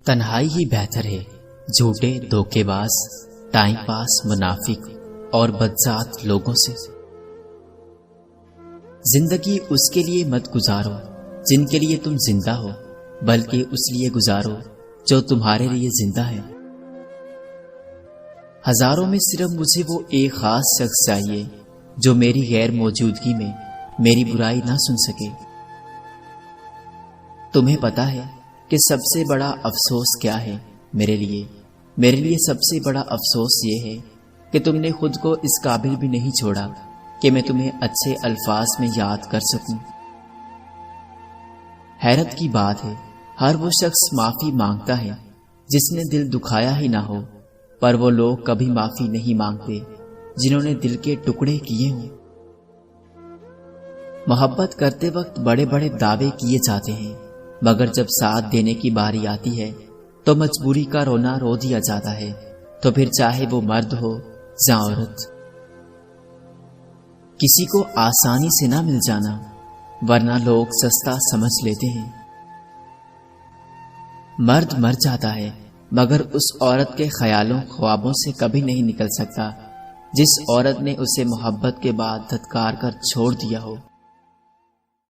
تنہائی ہی بہتر ہے جھوٹے دھوکے باز ٹائم پاس منافق اور بدذات لوگوں سے۔ زندگی اس کے لیے مت گزارو جن کے لیے تم زندہ ہو، بلکہ اس لیے گزارو جو تمہارے لیے زندہ ہے۔ ہزاروں میں صرف مجھے وہ ایک خاص شخص چاہیے جو میری غیر موجودگی میں میری برائی نہ سن سکے۔ تمہیں پتا ہے کہ سب سے بڑا افسوس کیا ہے؟ میرے لیے سب سے بڑا افسوس یہ ہے کہ تم نے خود کو اس قابل بھی نہیں چھوڑا کہ میں تمہیں اچھے الفاظ میں یاد کر سکوں۔ حیرت کی بات ہے، ہر وہ شخص معافی مانگتا ہے جس نے دل دکھایا ہی نہ ہو، پر وہ لوگ کبھی معافی نہیں مانگتے جنہوں نے دل کے ٹکڑے کیے ہوں۔ محبت کرتے وقت بڑے بڑے دعوے کیے جاتے ہیں، مگر جب ساتھ دینے کی باری آتی ہے تو مجبوری کا رونا رو دیا جاتا ہے، تو پھر چاہے وہ مرد ہو یا عورت۔ کسی کو آسانی سے نہ مل جانا، ورنہ لوگ سستا سمجھ لیتے ہیں۔ مرد مر جاتا ہے مگر اس عورت کے خیالوں خوابوں سے کبھی نہیں نکل سکتا جس عورت نے اسے محبت کے بعد دھتکار کر چھوڑ دیا ہو۔